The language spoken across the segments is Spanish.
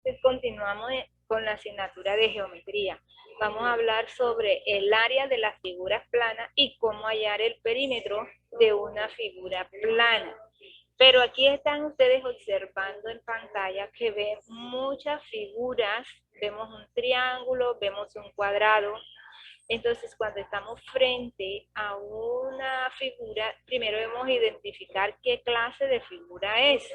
Entonces continuamos con la asignatura de geometría. Vamos a hablar sobre el área de las figuras planas y cómo hallar el perímetro de una figura plana. Pero aquí están ustedes observando en pantalla que ven muchas figuras, vemos un triángulo, vemos un cuadrado. Entonces, cuando estamos frente a una figura, primero debemos identificar qué clase de figura es,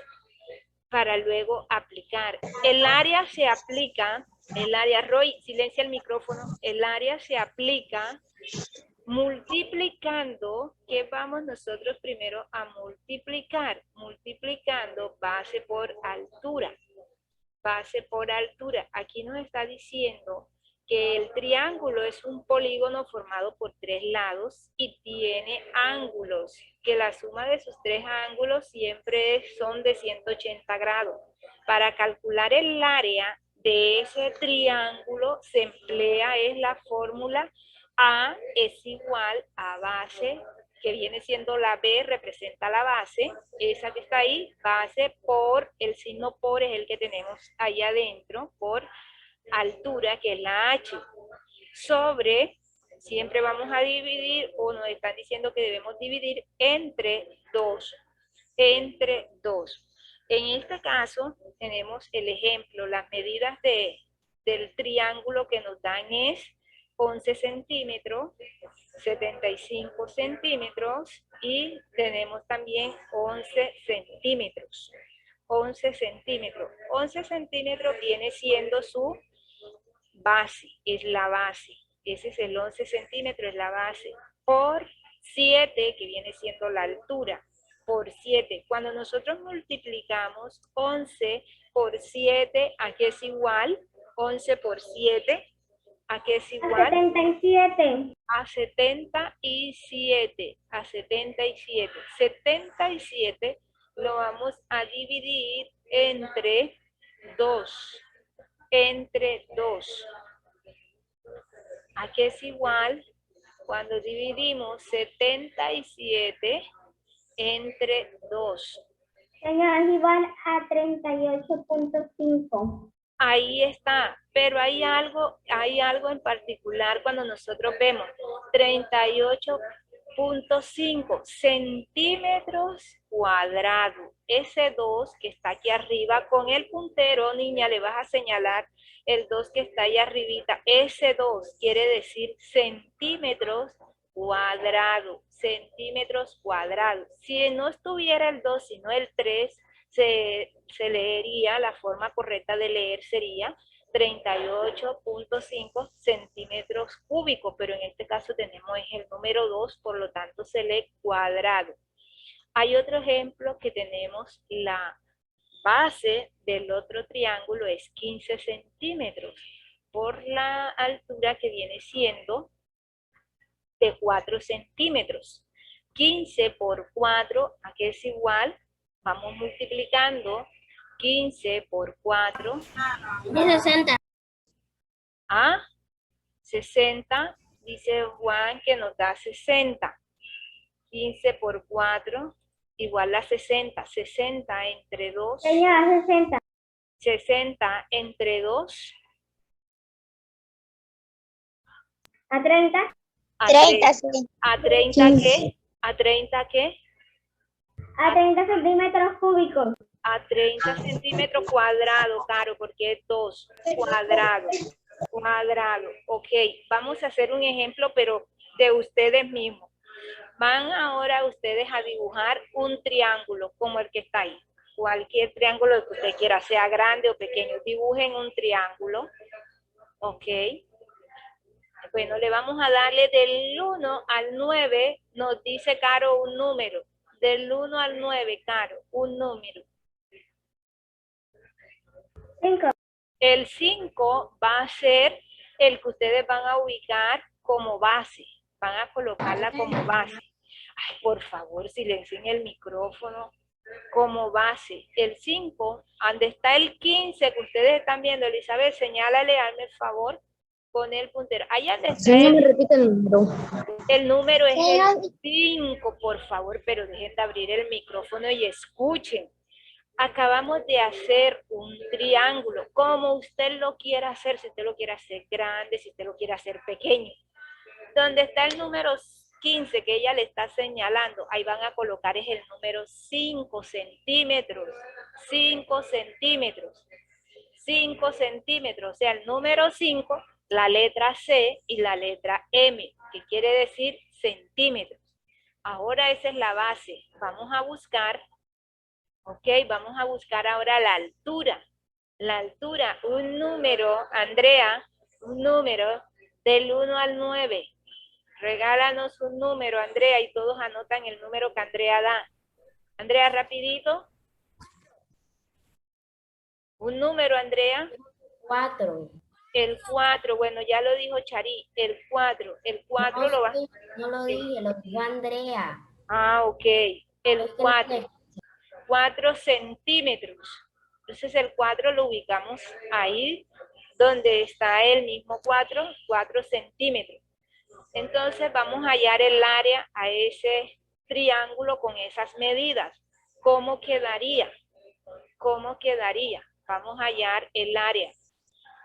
para luego aplicar. El área se aplica, el área, Roy, silencia el micrófono, el área se aplica multiplicando. ¿Qué vamos nosotros primero a multiplicar? Multiplicando base por altura. Base por altura. Aquí nos está diciendo que el triángulo es un polígono formado por tres lados y tiene ángulos, que la suma de sus tres ángulos siempre son de 180 grados. Para calcular el área de ese triángulo se emplea es la fórmula A es igual a base, que viene siendo la B, representa la base, esa que está ahí, base por, el signo por es el que tenemos allá adentro, por altura, que es la H, sobre, siempre vamos a dividir, o nos están diciendo que debemos dividir entre 2, entre 2. En este caso, tenemos el ejemplo, las medidas del triángulo que nos dan es 11 centímetros, 75 centímetros y tenemos también 11 centímetros. 11 centímetros. 11 centímetros viene siendo su base, es la base. Ese es el 11 centímetros, es la base. Por 7, que viene siendo la altura. Por 7. Cuando nosotros multiplicamos 11 por 7, ¿a qué es igual? 11 por 7, ¿a qué es igual? A 77. A 77. A 77. 77 lo vamos a dividir entre 2. Entre 2. ¿A qué es igual? Cuando dividimos 77 entre 2. Señora, es igual a 38.5. Ahí está, pero hay algo en particular cuando nosotros vemos 38.5 centímetros cuadrados. Ese 2 que está aquí arriba, con el puntero, niña, le vas a señalar el 2 que está ahí arribita. Ese 2 quiere decir centímetros cuadrados, centímetros cuadrados. Si no estuviera el 2, sino el 3, se leería, la forma correcta de leer sería 38.5 centímetros cúbicos, pero en este caso tenemos el número 2, por lo tanto se lee cuadrado. Hay otro ejemplo que tenemos, la base del otro triángulo es 15 centímetros por la altura que viene siendo de 4 centímetros. 15 por 4, ¿a qué es igual? Vamos multiplicando 15 por 4. De 60. A 60, dice Juan que nos da 60. 15 por 4 igual a 60. 60 entre 2. Señora, 60. 60 entre 2. A 30. A 30, 30, sí. ¿a 30 qué? ¿A 30 qué? A 30 centímetros cúbicos. A 30 centímetros cuadrados, Caro, porque es 2 cuadrado. Cuadrado. Ok, vamos a hacer un ejemplo, pero de ustedes mismos. Van ahora ustedes a dibujar un triángulo como el que está ahí. Cualquier triángulo que usted quiera, sea grande o pequeño. Dibujen un triángulo. Ok. Bueno, le vamos a darle del 1 al 9, nos dice Caro un número. Del 1 al 9, Caro, un número. 5. El 5 va a ser el que ustedes van a ubicar como base. Van a colocarla como base. Ay, por favor, silencien el micrófono. Como base. El 5, donde está el 15 que ustedes están viendo, Elizabeth, señálale, hazme el favor, con el puntero. Allá donde está el número es el 5, por favor, pero dejen de abrir el micrófono y escuchen. Acabamos de hacer un triángulo, como usted lo quiera hacer, si usted lo quiere hacer grande, si usted lo quiere hacer pequeño. Donde está el número 15 que ella le está señalando, ahí van a colocar es el número 5 centímetros, 5 centímetros, 5 centímetros, o sea, el número 5, la letra C y la letra M, que quiere decir centímetros. Ahora esa es la base. Vamos a buscar, ok, vamos a buscar ahora la altura. La altura, un número, Andrea, un número del 1 al 9. Regálanos un número, Andrea, y todos anotan el número que Andrea da. Andrea, rapidito. Un número, Andrea. 4. El 4, bueno, ya lo dijo Chari, el 4. El 4 lo va. No lo dije, lo dijo Andrea. Ah, ok. El 4. 4 centímetros. Entonces el 4 lo ubicamos ahí donde está el mismo 4, 4 centímetros. Entonces vamos a hallar el área a ese triángulo con esas medidas. ¿Cómo quedaría? ¿Cómo quedaría? Vamos a hallar el área.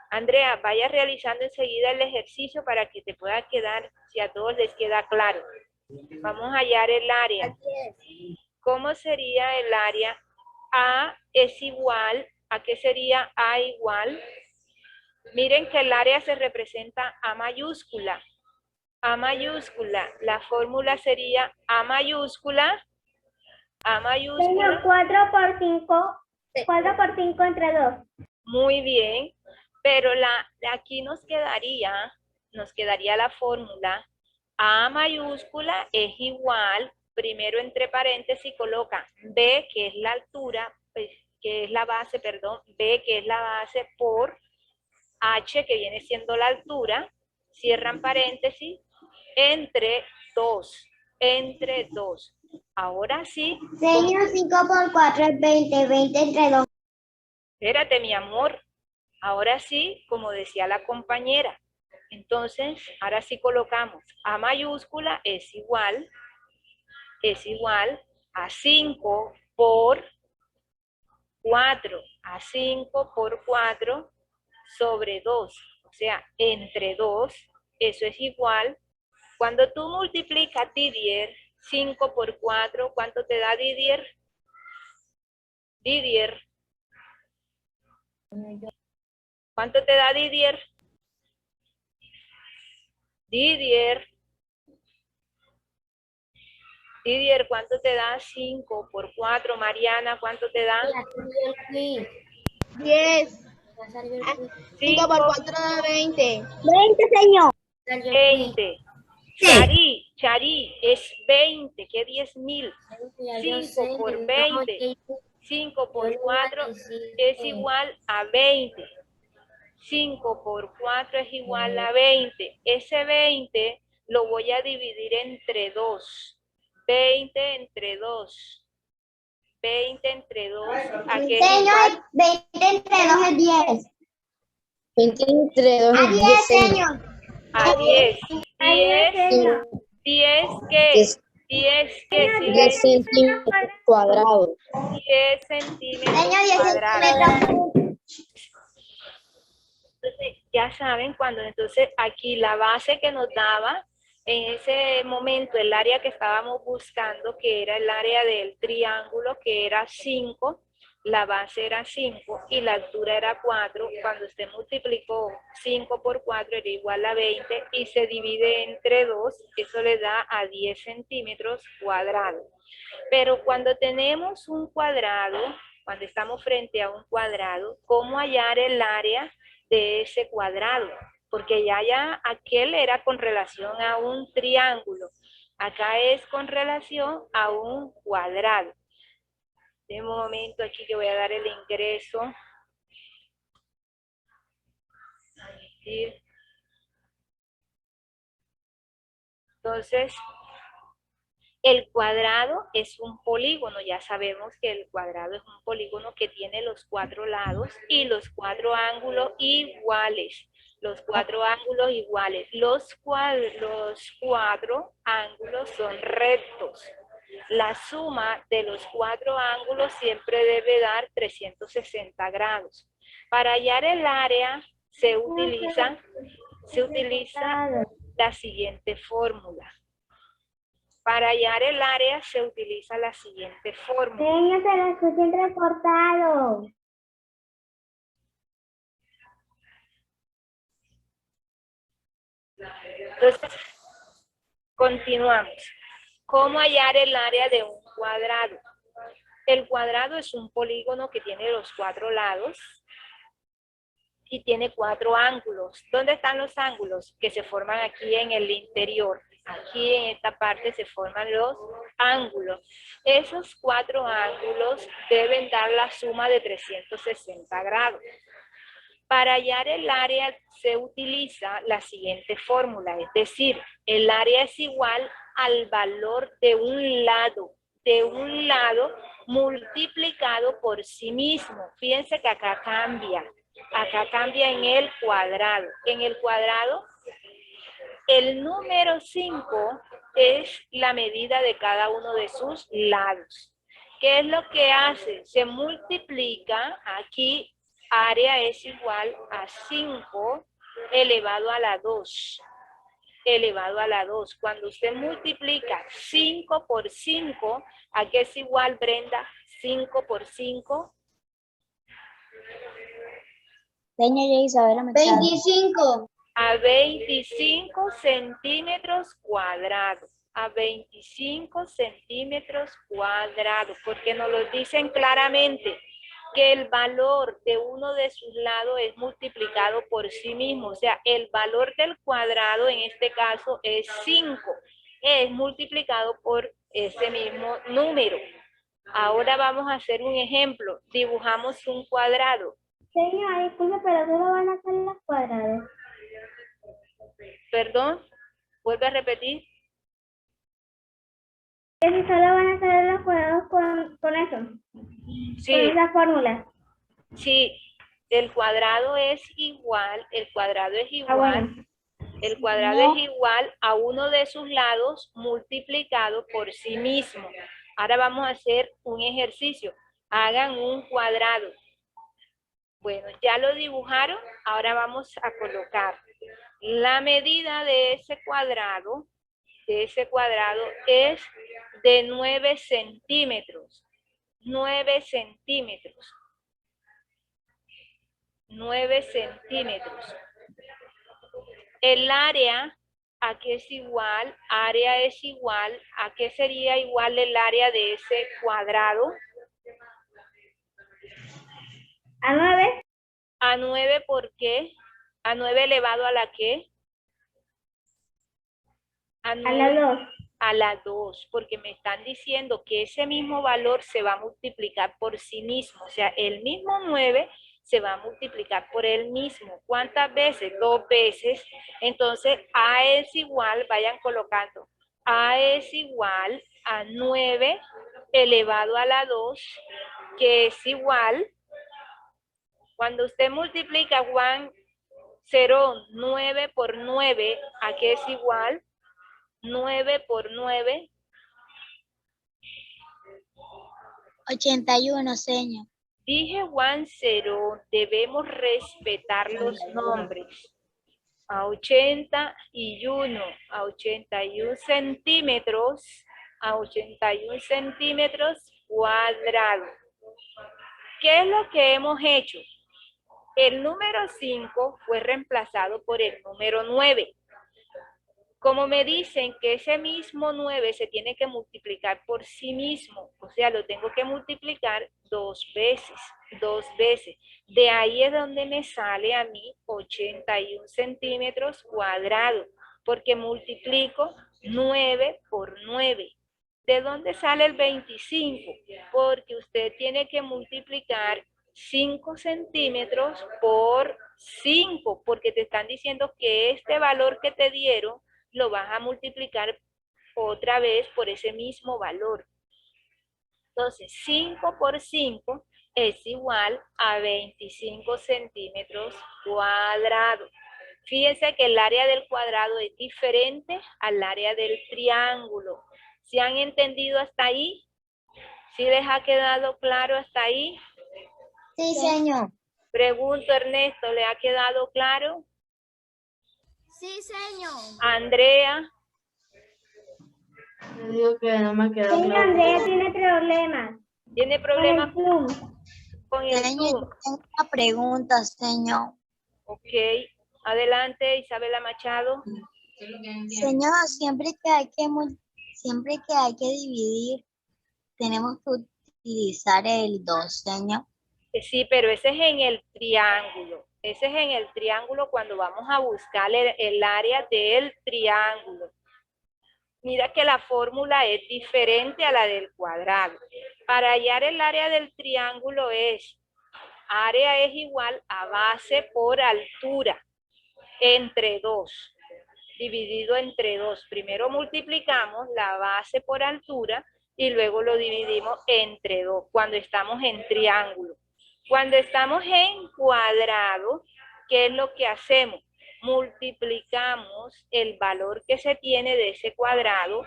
Andrea, vaya realizando enseguida el ejercicio para que te pueda quedar, si a todos les queda claro. Vamos a hallar el área. ¿Cómo sería el área? A es igual, ¿a qué sería A igual? Miren que el área se representa A mayúscula. A mayúscula, la fórmula sería A mayúscula. Señor, 4 por 5. 4 por 5 entre 2. Muy bien, pero aquí nos quedaría la fórmula A mayúscula es igual, primero entre paréntesis coloca B, que es la altura, que es la base, perdón, B, que es la base, por H, que viene siendo la altura, cierran paréntesis, entre 2, entre 2. Ahora sí. Señor, 5 por 4 es 20, 20 entre 2. Espérate, mi amor. Ahora sí, como decía la compañera. Entonces, ahora sí colocamos A mayúscula es igual a 5 por 4. A 5 por 4 sobre 2. O sea, entre 2, eso es igual. Cuando tú multiplicas, Didier, 5 por 4, ¿cuánto te da, Didier? Didier. ¿Cuánto te da, Didier? Didier. Didier, ¿cuánto te da 5 por 4? Mariana, ¿cuánto te da? 10. 5 por 4 da 20. 20, señor. 20. Chari, es 20, ¿qué 10.000? 5 por 20. 5 por 4 es igual a 20. 5 por 4 es igual a 20. Ese 20 lo voy a dividir entre 2. 20 entre 2. 20 entre 2. ¿A qué es igual? Señor, 20 entre 2 es 10. 20 entre 2 A 10, señor. A 10. A 10, señor. 10 ¿qué? 10 ¿qué? 10 centímetros cuadrados. 10 centímetros Señor, 10 cuadrados. centímetros. Entonces, ya saben, cuando entonces aquí la base que nos daba, en ese momento el área que estábamos buscando, que era el área del triángulo, que era 5, la base era 5 y la altura era 4. Cuando usted multiplicó 5 por 4 era igual a 20 y se divide entre 2, eso le da a 10 centímetros cuadrados. Pero cuando tenemos un cuadrado, cuando estamos frente a un cuadrado, ¿cómo hallar el área de ese cuadrado? Porque ya aquel era con relación a un triángulo. Acá es con relación a un cuadrado. De un momento aquí que voy a dar el ingreso. Entonces, el cuadrado es un polígono. Ya sabemos que el cuadrado es un polígono que tiene los 4 lados y los 4 ángulos iguales. Los 4 ángulos iguales. Los 4 ángulos son rectos. la suma de los 4 ángulos siempre debe dar 360 grados. Para hallar el área se utiliza la siguiente fórmula. Para hallar el área se utiliza la siguiente fórmula. Señor, se lo escuché entrecortado. Entonces, continuamos. ¿Cómo hallar el área de un cuadrado? El cuadrado es un polígono que tiene los 4 lados y tiene 4 ángulos. ¿Dónde están los ángulos? Que se forman aquí en el interior. Aquí en esta parte se forman los ángulos. Esos 4 ángulos deben dar la suma de 360 grados. Para hallar el área se utiliza la siguiente fórmula, es decir, el área es igual al valor de un lado multiplicado por sí mismo. Fíjense que acá cambia en el cuadrado. En el cuadrado, el número 5 es la medida de cada uno de sus lados. ¿Qué es lo que hace? Se multiplica aquí. Área es igual a 5 elevado a la 2. Elevado a la 2. Cuando usted multiplica 5 por 5, ¿a qué es igual, Brenda? 5 por 5. Señor Isabela, 25. A 25 centímetros cuadrados. A 25 centímetros cuadrados. Porque nos lo dicen claramente. Que el valor de uno de sus lados es multiplicado por sí mismo. O sea, el valor del cuadrado en este caso es 5. Es multiplicado por ese mismo número. Ahora vamos a hacer un ejemplo. Dibujamos un cuadrado. Señor, disculpe, pero solo van a ser los cuadrados. Perdón, vuelve a repetir. Que si solo van a ser los cuadrados con eso. Sí. Con esa fórmula. Sí, el cuadrado es igual, el cuadrado es igual a uno de sus lados multiplicado por sí mismo. Ahora vamos a hacer un ejercicio. Hagan un cuadrado. Bueno, ya lo dibujaron, ahora vamos a colocar la medida de ese cuadrado es de 9 centímetros. 9 centímetros. 9 centímetros. El área, ¿a qué es igual? Área es igual, ¿a qué sería igual el área de ese cuadrado? ¿A 9? A 9, ¿por qué? ¿A 9 elevado a la qué? A la 2. A la 2, porque me están diciendo que ese mismo valor se va a multiplicar por sí mismo. O sea, el mismo 9 se va a multiplicar por él mismo. ¿Cuántas veces? 2 veces. Entonces, A es igual, vayan colocando, A es igual a 9 elevado a la 2, que es igual, cuando usted multiplica, Juan, 0, 9 por 9, ¿a qué es igual? 9 por 9. 81, señor. Dije Juan 0, debemos respetar los nombres. A 81, a 81 centímetros, a 81 centímetros cuadrados. ¿Qué es lo que hemos hecho? El número 5 fue reemplazado por el número 9. Como me dicen que ese mismo 9 se tiene que multiplicar por sí mismo, o sea, lo tengo que multiplicar 2 veces, 2 veces. De ahí es donde me sale a mí 81 centímetros cuadrados, porque multiplico 9 por 9. ¿De dónde sale el 25? Porque usted tiene que multiplicar 5 centímetros por 5, porque te están diciendo que este valor que te dieron lo vas a multiplicar otra vez por ese mismo valor. Entonces, 5 por 5 es igual a 25 centímetros cuadrados. Fíjense que el área del cuadrado es diferente al área del triángulo. ¿Sí han entendido hasta ahí? ¿Sí les ha quedado claro hasta ahí? Sí, señor. Pregunto, Ernesto, ¿le ha quedado claro? Sí, señor. Andrea, Yo digo que no me ha quedado Señor, claro. Andrea tiene problemas ¿tiene con problemas el Zoom. con el Señor, Zoom? yo tengo una pregunta, señor. Ok, adelante, Isabela Machado. Señor, siempre que hay que dividir, tenemos que utilizar el 2, señor. Sí, pero ese es en el triángulo. Ese es en el triángulo cuando vamos a buscar el área del triángulo. Mira que la fórmula es diferente a la del cuadrado. Para hallar el área del triángulo área es igual a base por altura entre 2, dividido entre 2. Primero multiplicamos la base por altura y luego lo dividimos entre 2 cuando estamos en triángulo. Cuando estamos en cuadrado, ¿qué es lo que hacemos? Multiplicamos el valor que se tiene de ese cuadrado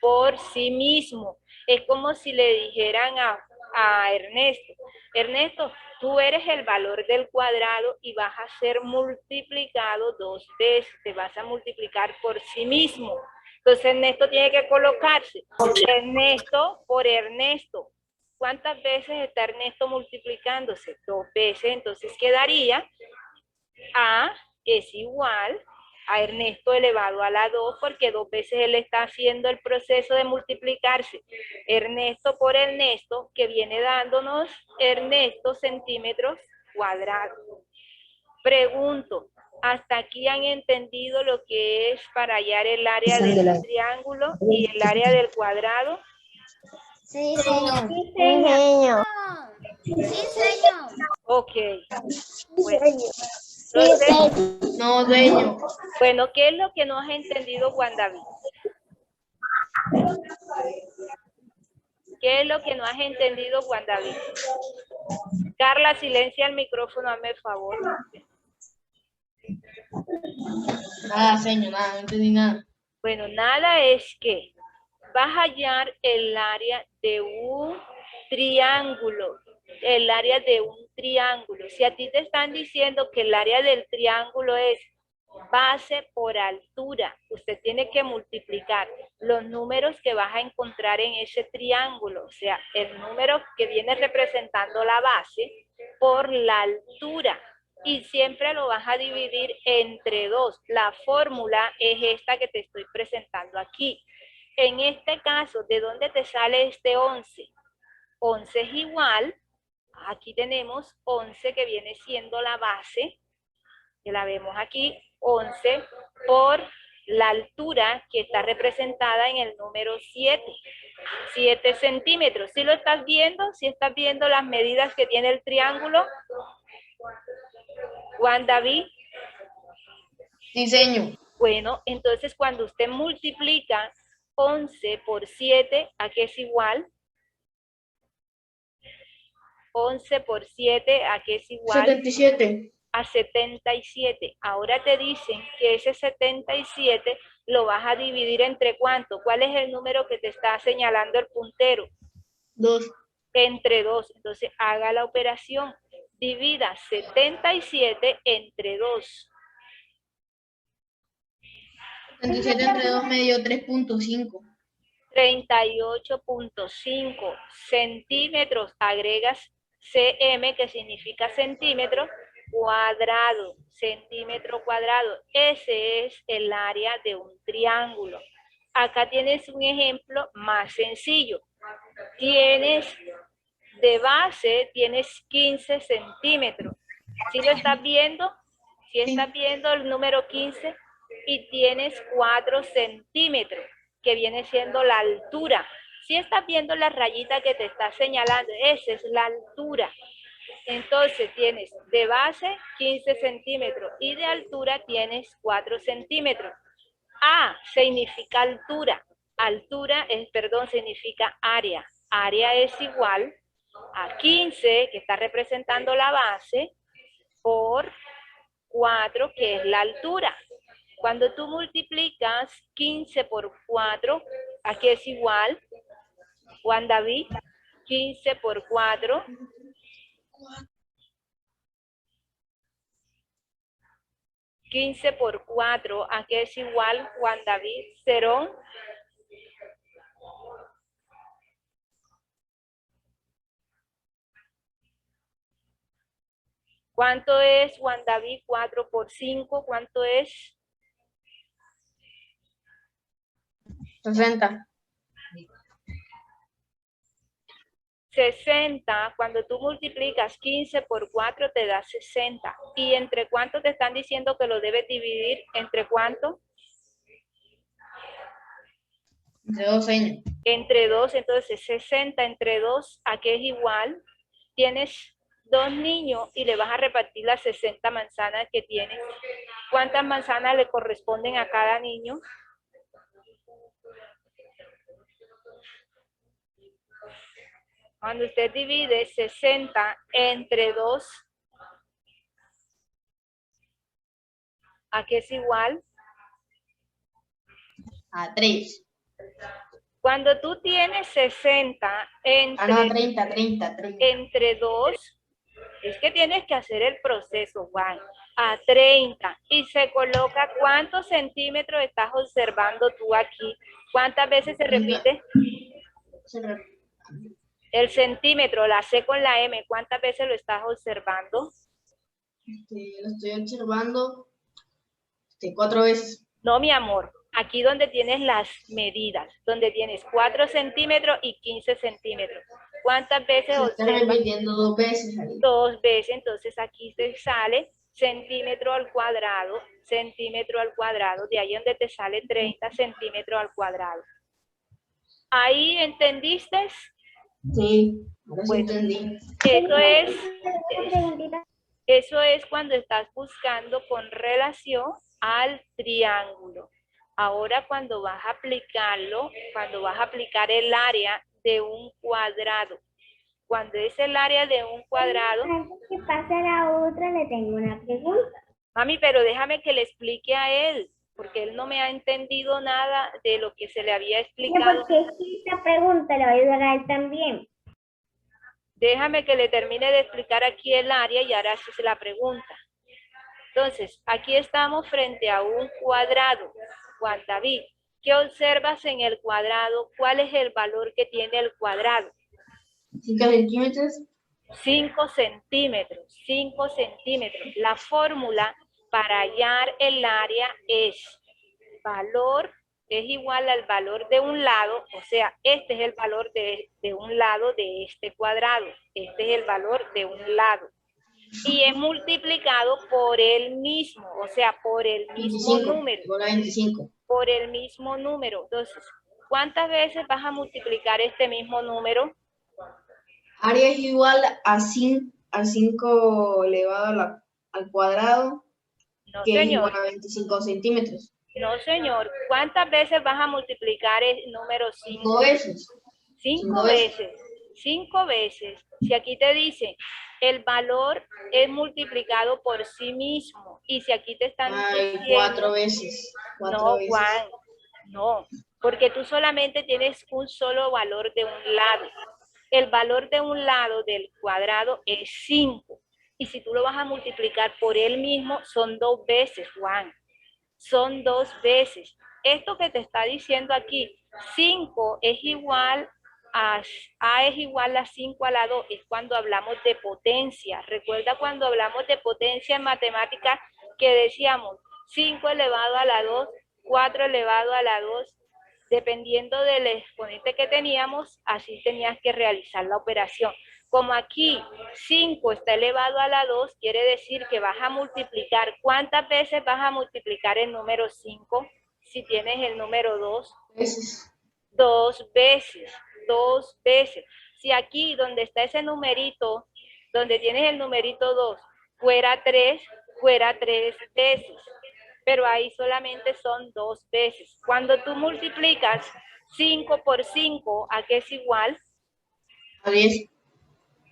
por sí mismo. Es como si le dijeran a Ernesto, Ernesto, tú eres el valor del cuadrado y vas a ser multiplicado 2 veces, te vas a multiplicar por sí mismo. Entonces Ernesto tiene que colocarse, Ernesto por Ernesto. ¿Cuántas veces está Ernesto multiplicándose? 2 veces, entonces quedaría A es igual a Ernesto elevado a la 2, porque 2 veces él está haciendo el proceso de multiplicarse. Ernesto por Ernesto, que viene dándonos Ernesto centímetros cuadrados. Pregunto, ¿hasta aquí han entendido lo que es para hallar el área del triángulo y el área del cuadrado? Sí, señor. Sí, señor. Sí, señor. Ok. Bueno, No, señor. bueno, ¿qué es lo que no has entendido, Juan David? ¿Qué es lo que no has entendido, Juan David? Carla, silencia el micrófono, hazme el favor. Nada, señor, nada, no entendí nada. Bueno, nada es que vas a hallar el área de un triángulo. El área de un triángulo. Si a ti te están diciendo que el área del triángulo es base por altura, usted tiene que multiplicar los números que vas a encontrar en ese triángulo, o sea, el número que viene representando la base por la altura, y siempre lo vas a dividir entre 2. La fórmula es esta que te estoy presentando aquí. En este caso, ¿de dónde te sale este 11? 11 es igual, aquí tenemos 11 que viene siendo la base, que la vemos aquí, 11 por la altura que está representada en el número 7. 7 centímetros. ¿Sí lo estás viendo? ¿Sí estás viendo las medidas que tiene el triángulo? Juan David. Sí, señor. Bueno, entonces cuando usted multiplica 11 por 7, ¿a qué es igual? 11 por 7, ¿a qué es igual? 77. A 77. Ahora te dicen que ese 77 lo vas a dividir entre ¿cuánto? ¿Cuál es el número que te está señalando el puntero? 2. Entre 2. Entonces haga la operación. Divida 77 entre 2. 77 entre 2 me dio 3.5. 38.5 centímetros. Agregas cm, que significa centímetro cuadrado, centímetro cuadrado. Ese es el área de un triángulo. Acá tienes un ejemplo más sencillo. Tienes de base, tienes 15 centímetros. ¿Sí lo estás viendo? ¿Sí estás viendo el número 15? Y tienes 4 centímetros, que viene siendo la altura. ¿Sí estás viendo la rayita que te está señalando? Esa es la altura. Entonces tienes de base 15 centímetros y de altura tienes 4 centímetros. A significa altura. Altura significa área. Área es igual a 15, que está representando la base, por 4, que es la altura. Cuando tú multiplicas 15 por 4, ¿a qué es igual? Juan David, 15 por 4. 15 por 4, ¿a qué es igual, Juan David? Cerón. ¿Cuánto es, Juan David? 4 por 5, ¿cuánto es? 60. 60, cuando tú multiplicas 15 por 4 te da 60. ¿Y entre cuánto te están diciendo que lo debes dividir? ¿Entre cuánto? Entre 2 años. Entre 2, entonces 60 entre 2, ¿a qué es igual? Tienes 2 niños y le vas a repartir las 60 manzanas que tienes. ¿Cuántas manzanas le corresponden a cada niño? Cuando usted divide 60 entre 2, ¿a qué es igual? A 3. Cuando tú tienes 60 No, 30. entre 2, es que tienes que hacer el proceso, Juan, a 30. Y se coloca, ¿cuántos centímetros estás observando tú aquí? ¿Cuántas veces se repite? El centímetro, la C con la M, ¿cuántas veces lo estás observando? Lo estoy observando 4 veces. No, mi amor, aquí donde tienes las medidas, donde tienes 4 centímetros y 15 centímetros. ¿Cuántas veces Se está observas? repitiendo 2 veces. Ahí. 2 veces, entonces aquí te sale centímetro al cuadrado, de ahí donde te sale 30 centímetros al cuadrado. ¿Ahí entendiste? Sí, ahora sí Bueno, entendí. eso es cuando estás buscando con relación al triángulo. Ahora cuando vas a aplicarlo, cuando vas a aplicar el área de un cuadrado, cuando es el área de un cuadrado. Antes que pase a la otra, le tengo una pregunta. Mami, pero déjame que le explique a él, porque él no me ha entendido nada de lo que se le había explicado. Porque esta pregunta le va a ayudar a él también. Déjame que le termine de explicar aquí el área y ahora sí se la pregunta. Entonces, aquí estamos frente a un cuadrado. Juan David, ¿qué observas en el cuadrado? ¿Cuál es el valor que tiene el cuadrado? 5 centímetros. 5 centímetros, 5 centímetros. La fórmula para hallar el área es valor es igual al valor de un lado, o sea, este es el valor de un lado de este cuadrado, este es el valor de un lado. Y es multiplicado por el mismo, o sea, por el mismo 25, número. igual a 25. Por el mismo número. Entonces, ¿cuántas veces vas a multiplicar este mismo número? Área es igual a 5 elevado al cuadrado, No, que señor. es igual a 25 centímetros. No, señor. ¿Cuántas veces vas a multiplicar el número 5? 5 veces. 5 veces. 5 veces. Si aquí te dice, el valor es multiplicado por sí mismo. Y si aquí te están diciendo... 4 veces. No, Juan. No. Porque tú solamente tienes un solo valor de un lado. El valor de un lado del cuadrado es 5. Y si tú lo vas a multiplicar por él mismo, son 2 veces, Juan. Son 2 veces. Esto que te está diciendo aquí, 5 es igual a es igual a 5 a la 2, es cuando hablamos de potencia. Recuerda cuando hablamos de potencia en matemáticas que decíamos 5 elevado a la 2, 4 elevado a la 2, dependiendo del exponente que teníamos, así tenías que realizar la operación. Como aquí 5 está elevado a la 2, quiere decir que vas a multiplicar. ¿Cuántas veces vas a multiplicar el número 5 si tienes el número 2? Veces. 2 veces, 2 veces. Si aquí donde está ese numerito, donde tienes el numerito 2, fuera 3 veces. Pero ahí solamente son 2 veces. Cuando tú multiplicas 5 por 5, ¿a qué es igual? A 10.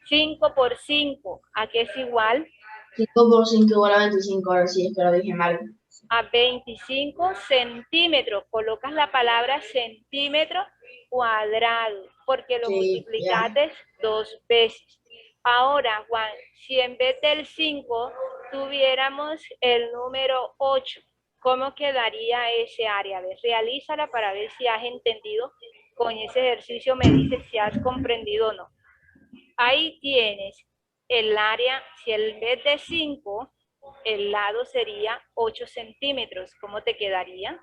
5 por 5, ¿a qué es igual? 5 por 5 igual a 25, ahora sí, es que lo dije mal. a 25 centímetros. Colocas la palabra centímetro cuadrado, porque lo Sí, multiplicaste 2 veces. Ahora, Juan, si en vez del 5 tuviéramos el número 8, ¿cómo quedaría ese área? A ver, realízala para ver si has entendido. Con ese ejercicio me dices si has comprendido o no. Ahí tienes el área, si en vez de 5, el lado sería 8 centímetros. ¿Cómo te quedaría?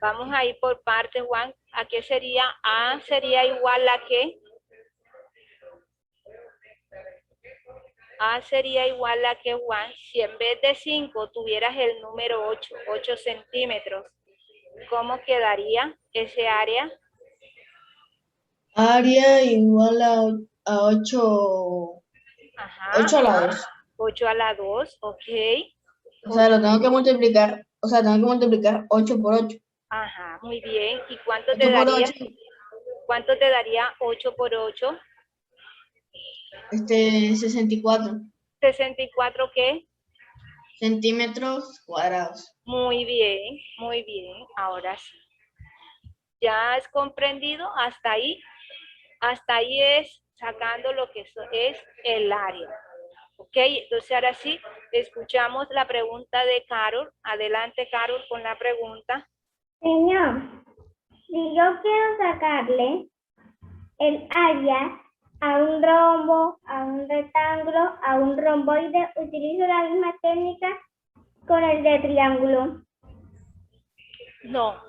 Vamos a ir por partes, Juan. ¿A qué sería? A sería igual a qué? A sería igual a que, Juan, si en vez de 5 tuvieras el número 8, 8 centímetros, ¿cómo quedaría ese área? Área igual a 8, Ajá, 8 a la 2. 8 a la 2, ok. O sea, lo tengo que multiplicar. O sea, tengo que multiplicar 8 por 8. Ajá, muy bien. ¿Y cuánto te 8 por daría? 8, ¿Cuánto te daría 8 por 8? 64 ¿64 qué? centímetros cuadrados. Muy bien, muy bien. Ahora sí. ¿Ya has comprendido? Hasta ahí. Hasta ahí es sacando lo que es el área. Ok, entonces ahora sí, escuchamos la pregunta de Carol. Adelante, Carol, con la pregunta. Señor, si yo quiero sacarle el área a un rombo, a un rectángulo, a un romboide, utilizo la misma técnica con el de triángulo. No,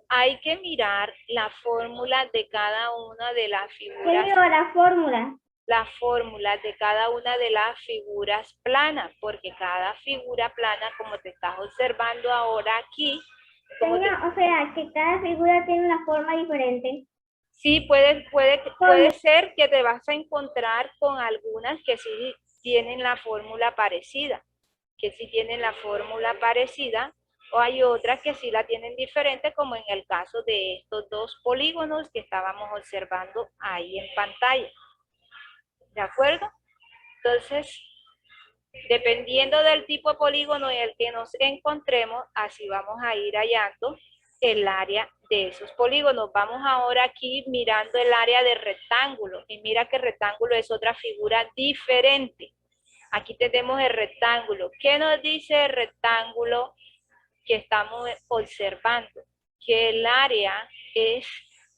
hay que mirar la fórmula de cada una de las ¿Qué figuras. digo la fórmula? La fórmula de cada una de las figuras planas, porque cada figura plana, como te estás observando ahora aquí, Señor, o sea, que cada figura tiene una forma diferente. sí, puede ser que te vas a encontrar con algunas que sí tienen la fórmula parecida, o hay otras que sí la tienen diferente, como en el caso de estos dos polígonos que estábamos observando ahí en pantalla. ¿De acuerdo? Entonces, dependiendo del tipo de polígono en el que nos encontremos, así vamos a ir hallando el área de esos polígonos. Vamos ahora aquí mirando el área de rectángulo. Y mira que el rectángulo es otra figura diferente. Aquí tenemos el rectángulo. ¿Qué nos dice el rectángulo que estamos observando? Que el área es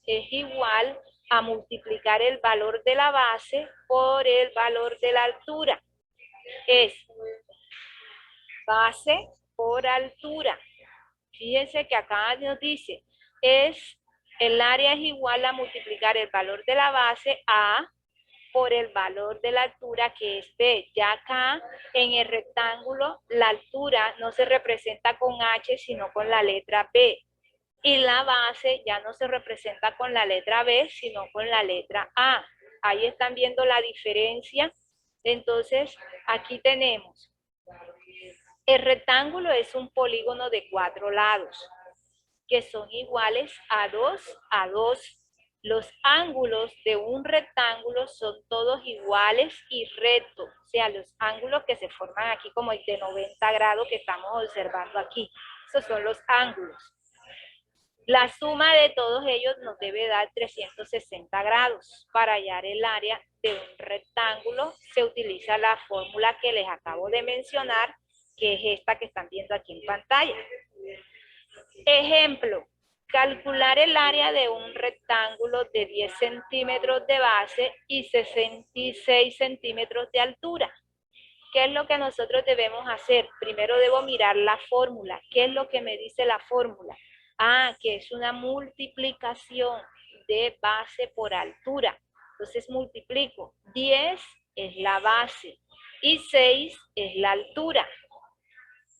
igual a multiplicar el valor de la base por el valor de la altura. Es base por altura. Fíjense que acá nos dice, el área es igual a multiplicar el valor de la base A por el valor de la altura, que es B. Ya acá en el rectángulo la altura no se representa con H, sino con la letra B. Y la base ya no se representa con la letra B, sino con la letra A. Ahí están viendo la diferencia. Entonces, aquí tenemos, el rectángulo es un polígono de 4 lados, que son iguales a 2 a 2. Los ángulos de un rectángulo son todos iguales y rectos, o sea, los ángulos que se forman aquí como el de 90 grados que estamos observando aquí. Esos son los ángulos. La suma de todos ellos nos debe dar 360 grados. Para hallar el área de un rectángulo se utiliza la fórmula que les acabo de mencionar, que es esta que están viendo aquí en pantalla. Ejemplo, calcular el área de un rectángulo de 10 centímetros de base y 66 centímetros de altura. ¿Qué es lo que nosotros debemos hacer? Primero debo mirar la fórmula. ¿Qué es lo que me dice la fórmula? Ah, que es una multiplicación de base por altura. Entonces multiplico. 10 es la base y 6 es la altura.